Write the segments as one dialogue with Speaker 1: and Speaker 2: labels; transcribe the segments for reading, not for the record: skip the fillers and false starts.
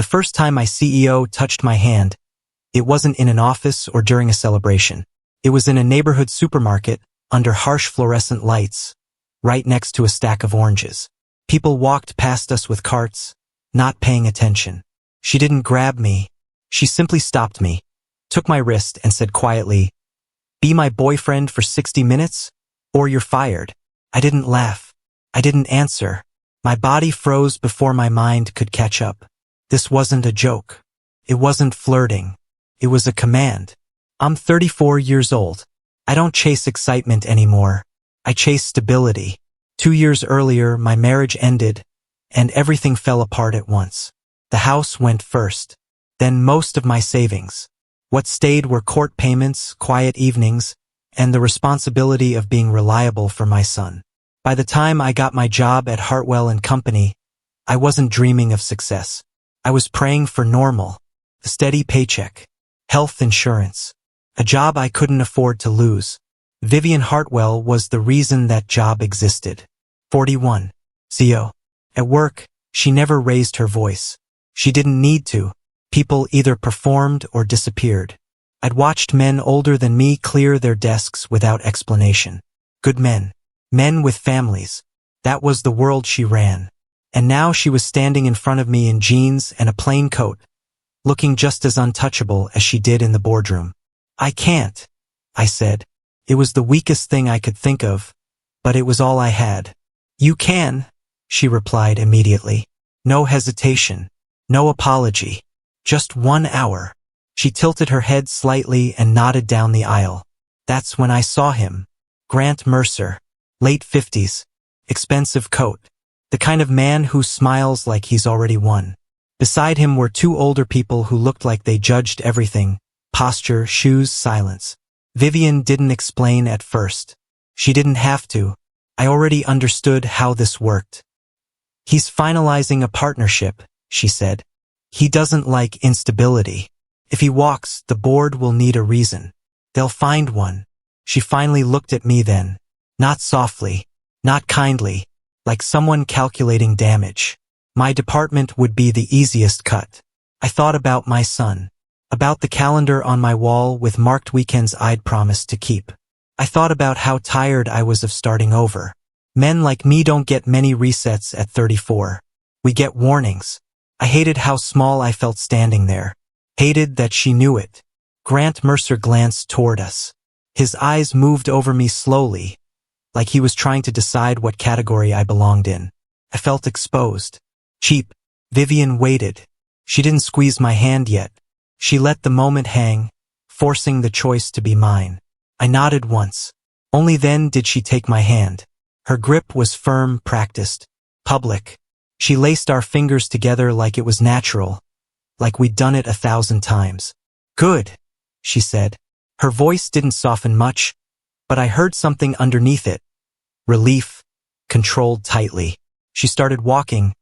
Speaker 1: The first time my CEO touched my hand, it wasn't in an office or during a celebration. It was in a neighborhood supermarket, under harsh fluorescent lights, right next to a stack of oranges. People walked past us with carts, not paying attention. She didn't grab me. She simply stopped me, took my wrist and said quietly, "Be my boyfriend for 60 minutes, or you're fired." I didn't laugh. I didn't answer. My body froze before my mind could catch up. This wasn't a joke. It wasn't flirting. It was a command. I'm 34 years old. I don't chase excitement anymore. I chase stability. 2 years earlier, my marriage ended, and everything fell apart at once. The house went first, then most of my savings. What stayed were court payments, quiet evenings, and the responsibility of being reliable for my son. By the time I got my job at Hartwell and Company, I wasn't dreaming of success. I was praying for normal, a steady paycheck, health insurance, a job I couldn't afford to lose. Vivian Hartwell was the reason that job existed. 41. CO. At work, she never raised her voice. She didn't need to. People either performed or disappeared. I'd watched men older than me clear their desks without explanation. Good men. Men with families. That was the world she ran. And now she was standing in front of me in jeans and a plain coat, looking just as untouchable as she did in the boardroom. "I can't," I said. It was the weakest thing I could think of, but it was all I had. "You can," she replied immediately. No hesitation. No apology. Just 1 hour. She tilted her head slightly and nodded down the aisle. That's when I saw him. Grant Mercer. Late 50s. Expensive coat. The kind of man who smiles like he's already won. Beside him were 2 older people who looked like they judged everything. Posture, shoes, silence. Vivian didn't explain at first. She didn't have to. I already understood how this worked. "He's finalizing a partnership," she said. "He doesn't like instability. If he walks, the board will need a reason. They'll find one." She finally looked at me then. Not softly, not kindly, like someone calculating damage. My department would be the easiest cut. I thought about my son, about the calendar on my wall with marked weekends I'd promised to keep. I thought about how tired I was of starting over. Men like me don't get many resets at 34. We get warnings. I hated how small I felt standing there. Hated that she knew it. Grant Mercer glanced toward us. His eyes moved over me slowly, like he was trying to decide what category I belonged in. I felt exposed. Cheap. Vivian waited. She didn't squeeze my hand yet. She let the moment hang, forcing the choice to be mine. I nodded once. Only then did she take my hand. Her grip was firm, practiced, public. She laced our fingers together like it was natural, like we'd done it 1,000 times. "Good," she said. Her voice didn't soften much, but I heard something underneath it. Relief, controlled tightly. She started walking,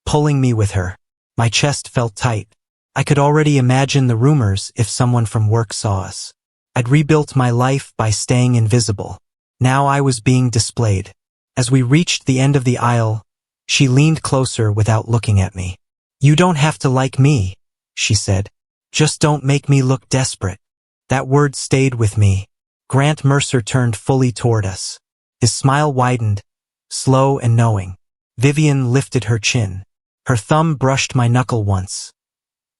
Speaker 1: pulling me with her. My chest felt tight. I could already imagine the rumors if someone from work saw us. I'd rebuilt my life by staying invisible. Now I was being displayed. As we reached the end of the aisle, she leaned closer without looking at me. "You don't have to like me," she said. "Just don't make me look desperate." That word stayed with me. Grant Mercer turned fully toward us. His smile widened, slow and knowing. Vivian lifted her chin. Her thumb brushed my knuckle once.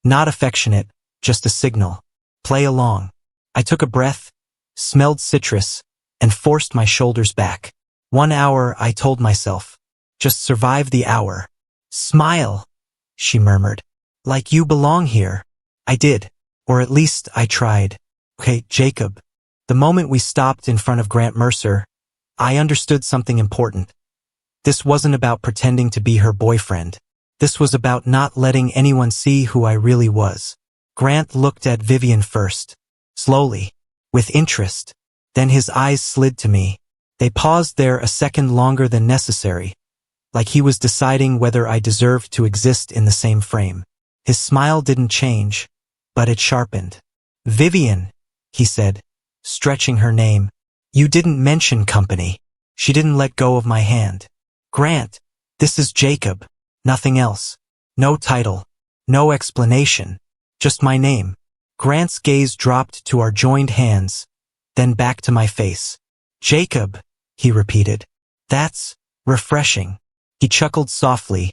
Speaker 1: Not affectionate, just a signal. Play along. I took a breath, smelled citrus, and forced my shoulders back. 1 hour, I told myself. Just survive the hour. "Smile," she murmured. "Like you belong here." I did, or at least I tried. "Okay, Jacob." The moment we stopped in front of Grant Mercer, I understood something important. This wasn't about pretending to be her boyfriend. This was about not letting anyone see who I really was. Grant looked at Vivian first, slowly, with interest. Then his eyes slid to me. They paused there a second longer than necessary, like he was deciding whether I deserved to exist in the same frame. His smile didn't change, but it sharpened. "Vivian," he said, stretching her name. "You didn't mention company." She didn't let go of my hand. "Grant, this is Jacob. Nothing else. No title. No explanation. Just my name. Grant's gaze dropped to our joined hands, then back to my face. Jacob, he repeated. That's refreshing. He chuckled softly,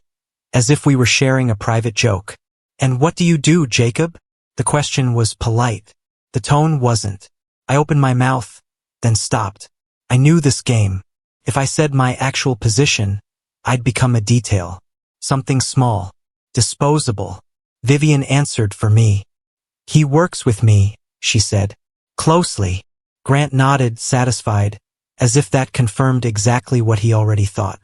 Speaker 1: as if we were sharing a private joke. And what do you do, Jacob? The question was polite. The tone wasn't. I opened my mouth, then stopped. I knew this game. If I said my actual position, I'd become a detail. Something small. Disposable. Vivian answered for me. He works with me, she said. Closely. Grant nodded, satisfied, as if that confirmed exactly what he already thought.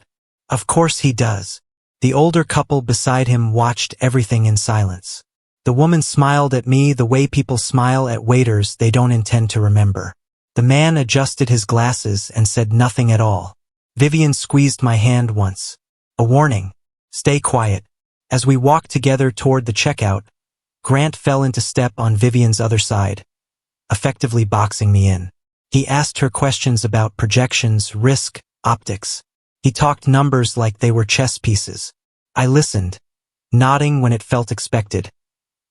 Speaker 1: Of course he does. The older couple beside him watched everything in silence. The woman smiled at me the way people smile at waiters they don't intend to remember. The man adjusted his glasses and said nothing at all. Vivian squeezed my hand once. A warning. Stay quiet. As we walked together toward the checkout, Grant fell into step on Vivian's other side, effectively boxing me in. He asked her questions about projections, risk, optics. He talked numbers like they were chess pieces. I listened, nodding when it felt expected,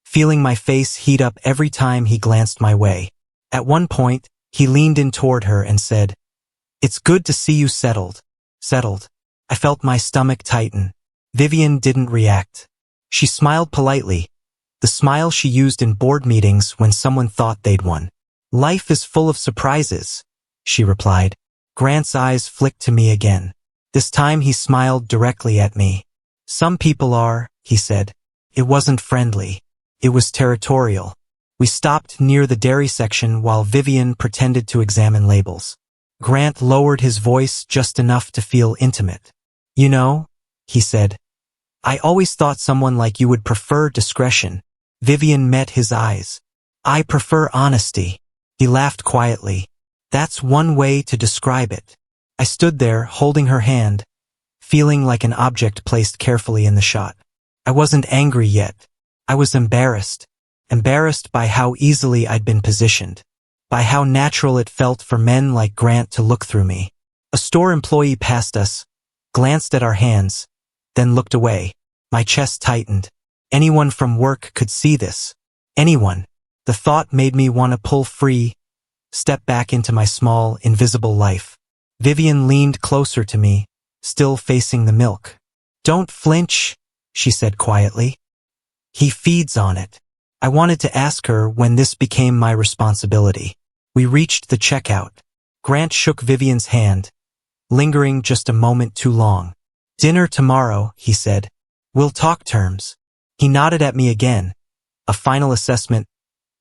Speaker 1: feeling my face heat up every time he glanced my way. At one point, he leaned in toward her and said, "It's good to see you settled." Settled. I felt my stomach tighten. Vivian didn't react. She smiled politely, the smile she used in board meetings when someone thought they'd won. "Life is full of surprises," she replied. Grant's eyes flicked to me again. This time he smiled directly at me. "Some people are," he said. It wasn't friendly. It was territorial. We stopped near the dairy section while Vivian pretended to examine labels. Grant lowered his voice just enough to feel intimate. "You know," he said, "I always thought someone like you would prefer discretion." Vivian met his eyes. "I prefer honesty." He laughed quietly. "That's one way to describe it." I stood there, holding her hand, feeling like an object placed carefully in the shot. I wasn't angry yet. I was embarrassed. Embarrassed by how easily I'd been positioned. By how natural it felt for men like Grant to look through me. A store employee passed us, glanced at our hands, then looked away. My chest tightened. Anyone from work could see this. Anyone. The thought made me want to pull free, step back into my small, invisible life. Vivian leaned closer to me, still facing the milk. "Don't flinch," she said quietly. "He feeds on it." I wanted to ask her when this became my responsibility. We reached the checkout. Grant shook Vivian's hand, lingering just a moment too long. "Dinner tomorrow," he said. "We'll talk terms." He nodded at me again, a final assessment,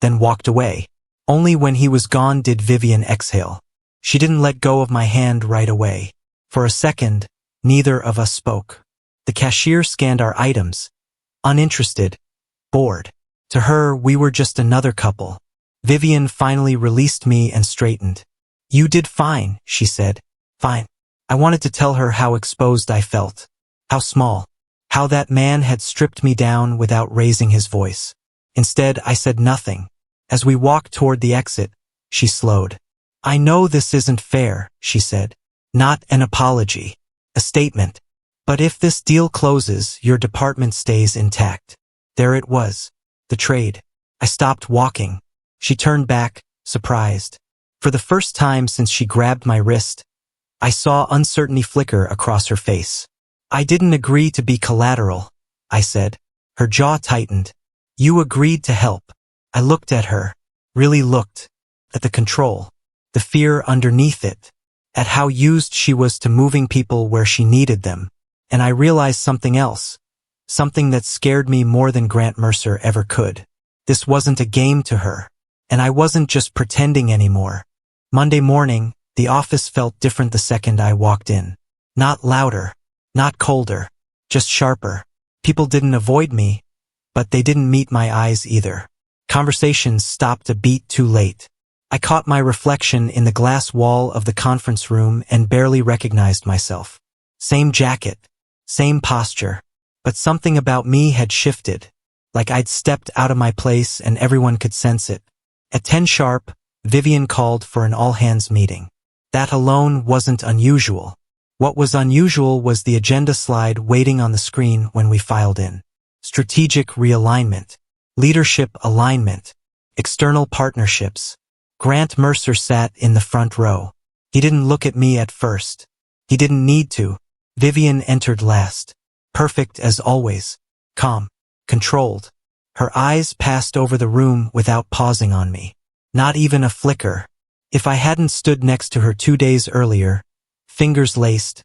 Speaker 1: then walked away. Only when he was gone did Vivian exhale. She didn't let go of my hand right away. For a second, neither of us spoke. The cashier scanned our items, uninterested, bored. To her, we were just another couple. Vivian finally released me and straightened. "You did fine," she said. "Fine." I wanted to tell her how exposed I felt. How small. How that man had stripped me down without raising his voice. Instead, I said nothing. As we walked toward the exit, she slowed. "I know this isn't fair," she said. "Not an apology. A statement. But if this deal closes, your department stays intact." There it was. The trade. I stopped walking. She turned back, surprised. For the first time since she grabbed my wrist, I saw uncertainty flicker across her face. "I didn't agree to be collateral," I said. Her jaw tightened. "You agreed to help." I looked at her. Really looked. At the control. The fear underneath it. At how used she was to moving people where she needed them. And I realized something else. Something that scared me more than Grant Mercer ever could. This wasn't a game to her. And I wasn't just pretending anymore. Monday morning, the office felt different the second I walked in. Not louder. Not colder. Just sharper. People didn't avoid me, but they didn't meet my eyes either. Conversations stopped a beat too late. I caught my reflection in the glass wall of the conference room and barely recognized myself. Same jacket. Same posture. But something about me had shifted. Like I'd stepped out of my place and everyone could sense it. At 10 sharp, Vivian called for an all-hands meeting. That alone wasn't unusual. What was unusual was the agenda slide waiting on the screen when we filed in. strategic realignment, leadership alignment, external partnerships. Grant Mercer sat in the front row. He didn't look at me at first. He didn't need to. Vivian entered last. Perfect as always. Calm. Controlled. Her eyes passed over the room without pausing on me. Not even a flicker. If I hadn't stood next to her 2 days earlier, fingers laced,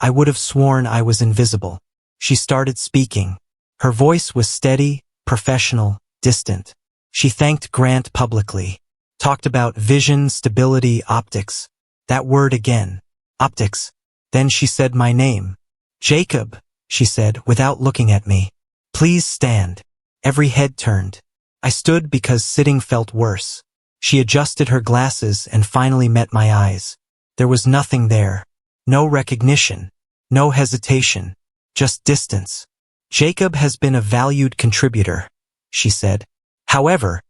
Speaker 1: I would have sworn I was invisible. She started speaking. Her voice was steady, professional, distant. She thanked Grant publicly. Talked about vision, stability, optics. That word again. Optics. Then she said my name. Jacob, she said without looking at me. Please stand. Every head turned. I stood because sitting felt worse. She adjusted her glasses and finally met my eyes. There was nothing there. No recognition. No hesitation. Just distance. Jacob has been a valued contributor, she said. However,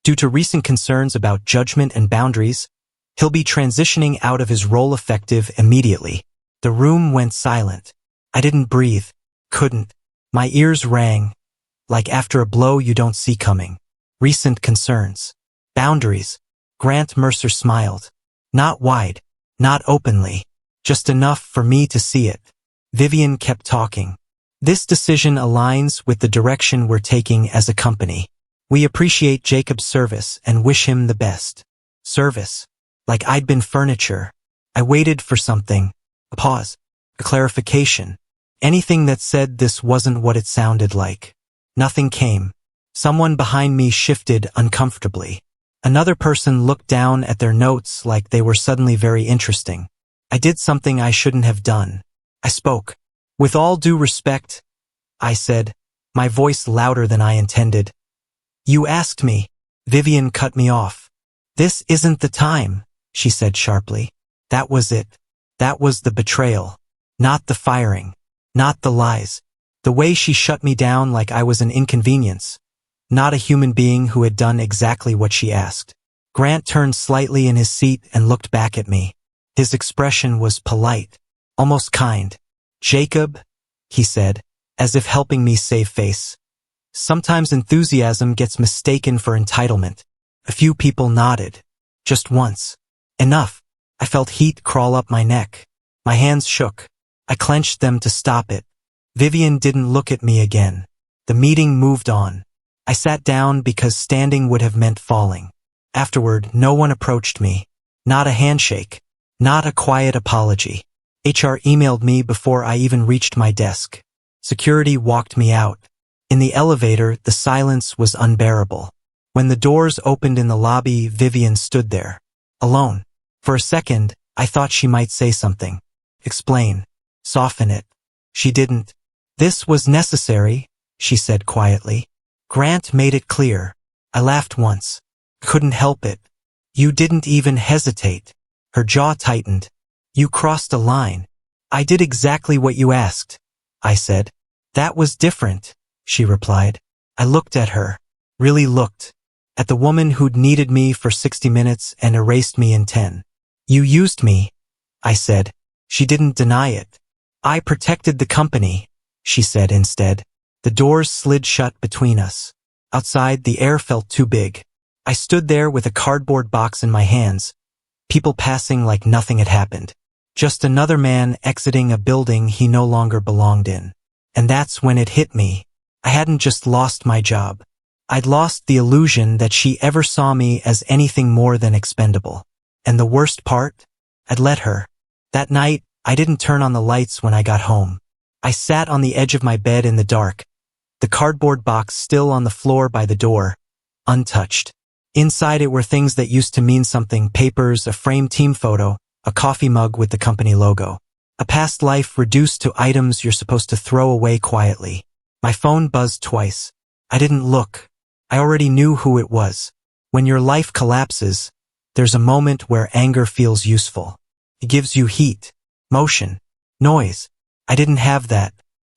Speaker 1: due to recent concerns about judgment and boundaries, he'll be transitioning out of his role effective immediately. The room went silent. I didn't breathe. Couldn't. My ears rang, like after a blow you don't see coming. Recent concerns. Boundaries. Grant Mercer smiled. Not wide. Not openly. Just enough for me to see it. Vivian kept talking. This decision aligns with the direction we're taking as a company. We appreciate Jacob's service and wish him the best. Service. Like I'd been furniture. I waited for something. A pause. A clarification. Anything that said this wasn't what it sounded like. Nothing came. Someone behind me shifted uncomfortably. Another person looked down at their notes like they were suddenly very interesting. I did something I shouldn't have done. I spoke. With all due respect, I said, my voice louder than I intended. You asked me. Vivian cut me off. This isn't the time, she said sharply. That was it. That was the betrayal. Not the firing. Not the lies. The way she shut me down like I was an inconvenience. Not a human being who had done exactly what she asked. Grant turned slightly in his seat and looked back at me. His expression was polite, almost kind. Jacob, he said, as if helping me save face. Sometimes enthusiasm gets mistaken for entitlement. A few people nodded. Just once. Enough. I felt heat crawl up my neck. My hands shook. I clenched them to stop it. Vivian didn't look at me again. The meeting moved on. I sat down because standing would have meant falling. Afterward, no one approached me. Not a handshake. Not a quiet apology. HR emailed me before I even reached my desk. Security walked me out. In the elevator, the silence was unbearable. When the doors opened in the lobby, Vivian stood there. Alone. For a second, I thought she might say something. Explain. Soften it. She didn't. This was necessary, she said quietly. Grant made it clear. I laughed once. Couldn't help it. You didn't even hesitate. Her jaw tightened. You crossed a line. I did exactly what you asked, I said. That was different, she replied. I looked at her. Really looked. At the woman who'd needed me for 60 minutes and erased me in 10. You used me, I said. She didn't deny it. I protected the company, she said instead. The doors slid shut between us. Outside, the air felt too big. I stood there with a cardboard box in my hands, people passing like nothing had happened. Just another man exiting a building he no longer belonged in. And that's when it hit me. I hadn't just lost my job. I'd lost the illusion that she ever saw me as anything more than expendable. And the worst part? I'd let her. That night, I didn't turn on the lights when I got home. I sat on the edge of my bed in the dark, the cardboard box still on the floor by the door, untouched. Inside it were things that used to mean something: papers, a framed team photo, a coffee mug with the company logo. A past life reduced to items you're supposed to throw away quietly. My phone buzzed twice. I didn't look. I already knew who it was. When your life collapses, there's a moment where anger feels useful. It gives you heat, motion, noise. I didn't have that.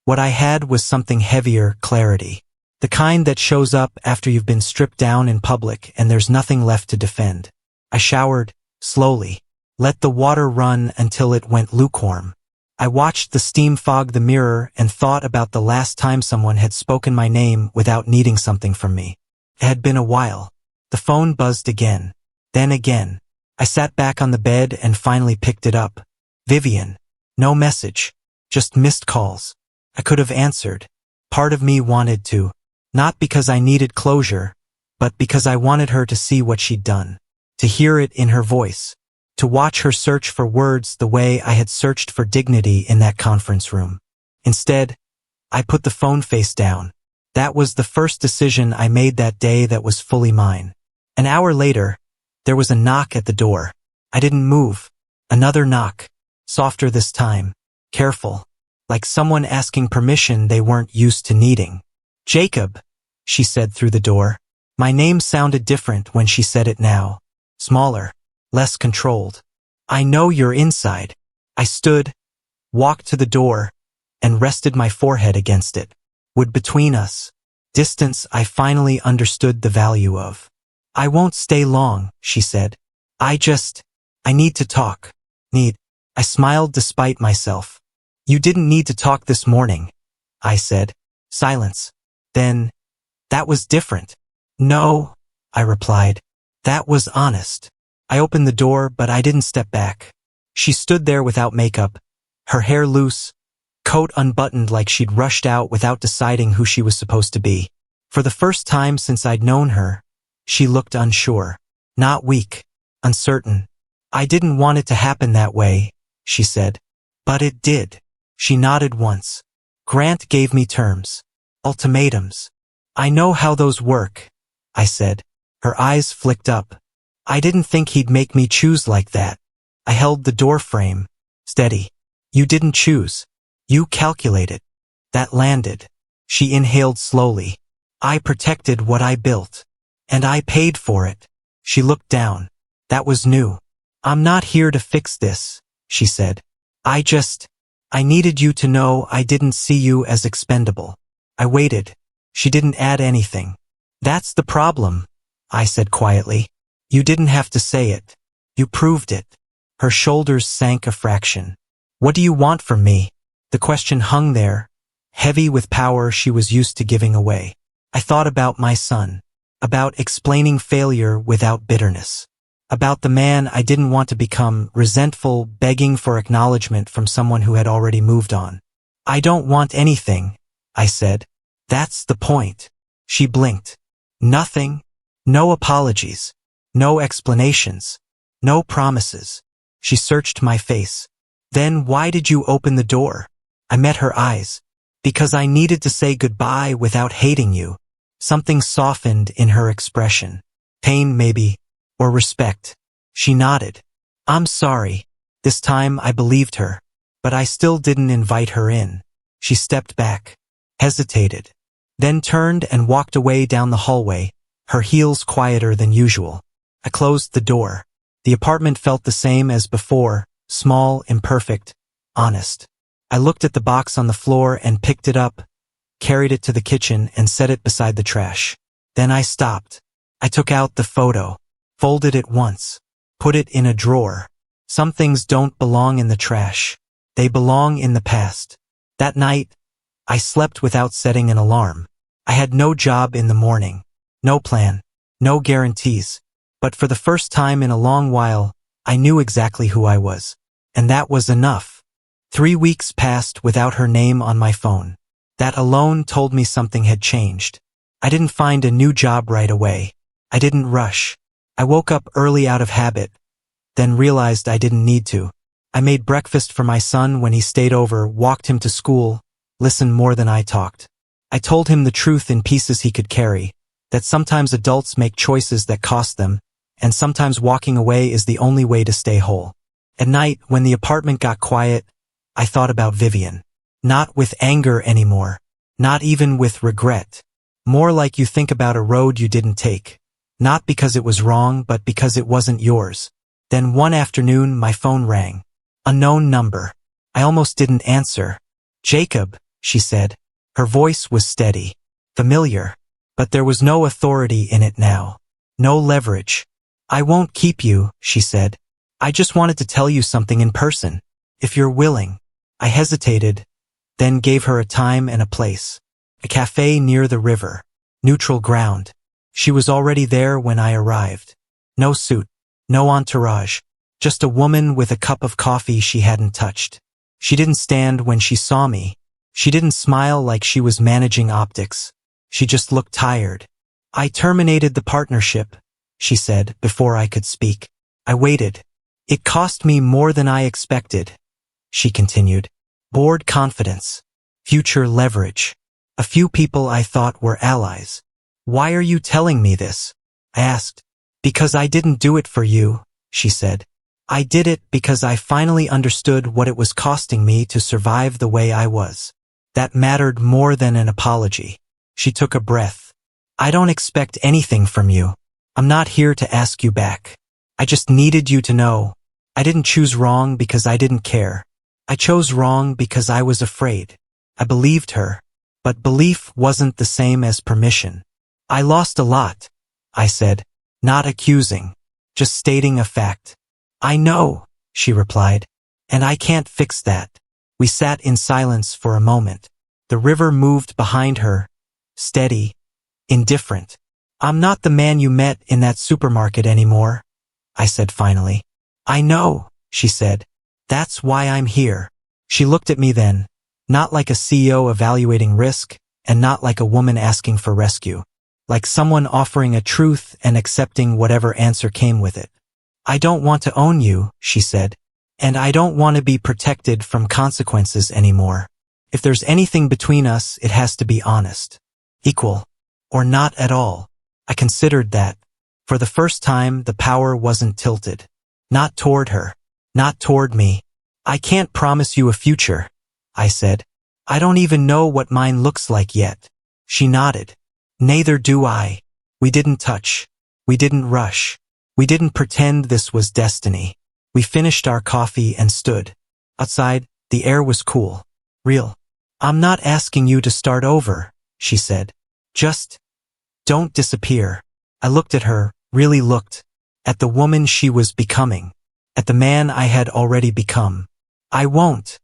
Speaker 1: What I had was something heavier: clarity. The kind that shows up after you've been stripped down in public and there's nothing left to defend. I showered, slowly. Let the water run until it went lukewarm. I watched the steam fog the mirror and thought about the last time someone had spoken my name without needing something from me. It had been a while. The phone buzzed again. Then again. I sat back on the bed and finally picked it up. Vivian. No message. Just missed calls. I could have answered. Part of me wanted to. Not because I needed closure, but because I wanted her to see what she'd done. To hear it in her voice. To watch her search for words the way I had searched for dignity in that conference room. Instead, I put the phone face down. That was the first decision I made that day that was fully mine. An hour later, there was a knock at the door. I didn't move. Another knock. Softer this time. Careful. Like someone asking permission they weren't used to needing. Jacob, she said through the door. My name sounded different when she said it now. Smaller. Less controlled. I know you're inside. I stood, walked to the door, and rested my forehead against it. Would between us. Distance I finally understood the value of. I won't stay long, she said. I need to talk. I smiled despite myself. You didn't need to talk this morning, I said. Silence. Then, that was different. No, I replied. That was honest. I opened the door, but I didn't step back. She stood there without makeup, her hair loose, coat unbuttoned like she'd rushed out without deciding who she was supposed to be. For the first time since I'd known her, she looked unsure. Not weak. Uncertain. I didn't want it to happen that way, she said. But it did. She nodded once. Grant gave me terms. Ultimatums. I know how those work, I said. Her eyes flicked up. I didn't think he'd make me choose like that. I held the door frame. Steady. You didn't choose. You calculated. That landed. She inhaled slowly. I protected what I built. And I paid for it. She looked down. That was new. I'm not here to fix this, she said. I needed you to know I didn't see you as expendable. I waited. She didn't add anything. That's the problem, I said quietly. You didn't have to say it. You proved it. Her shoulders sank a fraction. What do you want from me? The question hung there, heavy with power she was used to giving away. I thought about my son. About explaining failure without bitterness. About the man I didn't want to become, resentful, begging for acknowledgement from someone who had already moved on. I don't want anything, I said. That's the point. She blinked. Nothing. No apologies. No explanations. No promises. She searched my face. Then why did you open the door? I met her eyes. Because I needed to say goodbye without hating you. Something softened in her expression. Pain maybe. Or respect. She nodded. I'm sorry. This time I believed her. But I still didn't invite her in. She stepped back. Hesitated. Then turned and walked away down the hallway, her heels quieter than usual. I closed the door. The apartment felt the same as before, small, imperfect, honest. I looked at the box on the floor and picked it up, carried it to the kitchen and set it beside the trash. Then I stopped. I took out the photo, folded it once, put it in a drawer. Some things don't belong in the trash. They belong in the past. That night, I slept without setting an alarm. I had no job in the morning, no plan, no guarantees. But for the first time in a long while, I knew exactly who I was. And that was enough. 3 weeks passed without her name on my phone. That alone told me something had changed. I didn't find a new job right away. I didn't rush. I woke up early out of habit, then realized I didn't need to. I made breakfast for my son when he stayed over, walked him to school, listened more than I talked. I told him the truth in pieces he could carry, that sometimes adults make choices that cost them, and sometimes walking away is the only way to stay whole. At night, when the apartment got quiet, I thought about Vivian. Not with anger anymore. Not even with regret. More like you think about a road you didn't take. Not because it was wrong, but because it wasn't yours. Then one afternoon, my phone rang. Unknown number. I almost didn't answer. Jacob, she said. Her voice was steady. Familiar. But there was no authority in it now. No leverage. I won't keep you, she said. I just wanted to tell you something in person. If you're willing. I hesitated, then gave her a time and a place. A cafe near the river. Neutral ground. She was already there when I arrived. No suit. No entourage. Just a woman with a cup of coffee she hadn't touched. She didn't stand when she saw me. She didn't smile like she was managing optics. She just looked tired. I terminated the partnership, she said, before I could speak. I waited. It cost me more than I expected, she continued. Board confidence. Future leverage. A few people I thought were allies. Why are you telling me this? I asked. Because I didn't do it for you, she said. I did it because I finally understood what it was costing me to survive the way I was. That mattered more than an apology. She took a breath. I don't expect anything from you. I'm not here to ask you back. I just needed you to know. I didn't choose wrong because I didn't care. I chose wrong because I was afraid. I believed her. But belief wasn't the same as permission. I lost a lot, I said, not accusing, just stating a fact. I know, she replied, and I can't fix that. We sat in silence for a moment. The river moved behind her, steady, indifferent. I'm not the man you met in that supermarket anymore, I said finally. I know, she said. That's why I'm here. She looked at me then, not like a CEO evaluating risk, and not like a woman asking for rescue. Like someone offering a truth and accepting whatever answer came with it. I don't want to own you, she said, and I don't want to be protected from consequences anymore. If there's anything between us, it has to be honest. Equal. Or not at all. I considered that. For the first time, the power wasn't tilted. Not toward her. Not toward me. I can't promise you a future, I said. I don't even know what mine looks like yet. She nodded. Neither do I. We didn't touch. We didn't rush. We didn't pretend this was destiny. We finished our coffee and stood. Outside, the air was cool. Real. I'm not asking you to start over, she said. Just don't disappear. I looked at her, really looked. At the woman she was becoming. At the man I had already become. I won't,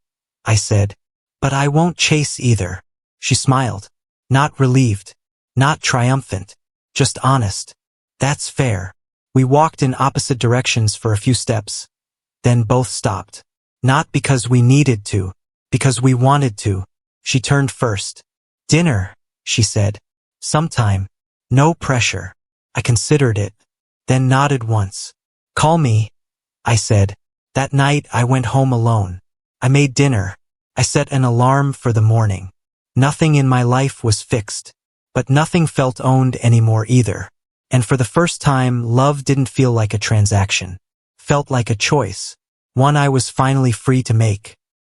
Speaker 1: I said. But I won't chase either. She smiled. Not relieved. Not triumphant. Just honest. That's fair. We walked in opposite directions for a few steps. Then both stopped. Not because we needed to. Because we wanted to. She turned first. Dinner, she said. Sometime. No pressure. I considered it. Then nodded once. Call me, I said. That night I went home alone. I made dinner. I set an alarm for the morning. Nothing in my life was fixed. But nothing felt owned anymore either. And for the first time, love didn't feel like a transaction. Felt like a choice. One I was finally free to make.